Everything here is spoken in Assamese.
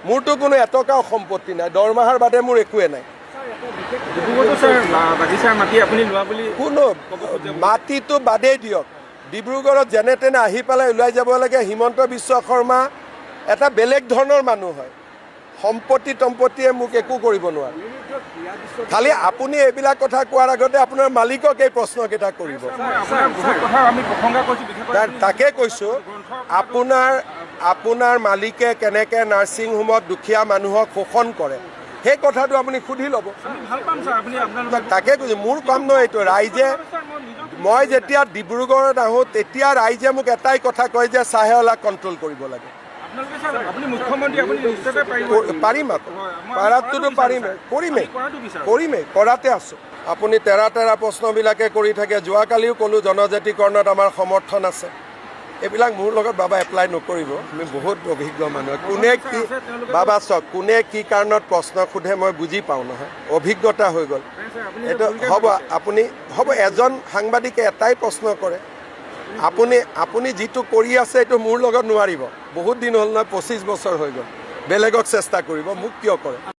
মোৰতো কোনো এটকাও সম্পত্তি নাই, দৰমহাৰ বাদে মোৰ একোৱে নাই। কোনো মাটিটো বাদেই দিয়ক, ডিব্ৰুগড়ত যেনে তেনে আহি পেলাই ওলাই যাব লাগে। হিমন্ত বিশ্ব শৰ্মা এটা বেলেগ ধৰণৰ মানুহ হয়, সম্পত্তি তম্পত্তিয়ে মোক একো কৰিব নোৱাৰে। খালি আপুনি এইবিলাক কথা কোৱাৰ আগতে আপোনাৰ মালিকক এই প্ৰশ্নকেইটা কৰিব। তাকে কৈছোঁ, আপোনাৰ মালিকে কেনেকৈ নাৰ্ছিং হোমত দুখীয়া মানুহক শোষণ কৰে সেই কথাটো আপুনি সুধি ল'ব। তাকে কৈছোঁ, মোৰ কাম নহয় এইটো। ৰাইজে, মই যেতিয়া ডিব্ৰুগড়ত আহোঁ তেতিয়া ৰাইজে মোক এটাই কথা কয় যে চাহেৱালাক কণ্ট্ৰল কৰিব লাগে। পাৰিম আকৌ, পাৰাটোতো পাৰিমেই, কৰিমেই, কৰাতে আছোঁ। আপুনি তেৰা প্ৰশ্নবিলাকে কৰি থাকে। যোৱাকালিও ক'লোঁ জনজাতিকৰণত আমাৰ সমৰ্থন আছে। এইবিলাক মোৰ লগত বাবা এপ্লাই নকৰিব, আমি বহুত অভিজ্ঞ মানুহ। কোনে কি বাবা চাওক, কোনে কি কাৰণত প্ৰশ্ন সোধে মই বুজি পাওঁ নহয়, অভিজ্ঞতা হৈ গ'ল। এইটো হ'ব, আপুনি হ'ব, এজন সাংবাদিকে এটাই প্ৰশ্ন কৰে। আপুনি যিটো কৰি আছে এইটো মোৰ লগত নোৱাৰিব। বহুত দিন হ'ল নহয়, 25 বছৰ হৈ গ'ল। বেলেগক চেষ্টা কৰিব, মোক কিয় কৰে?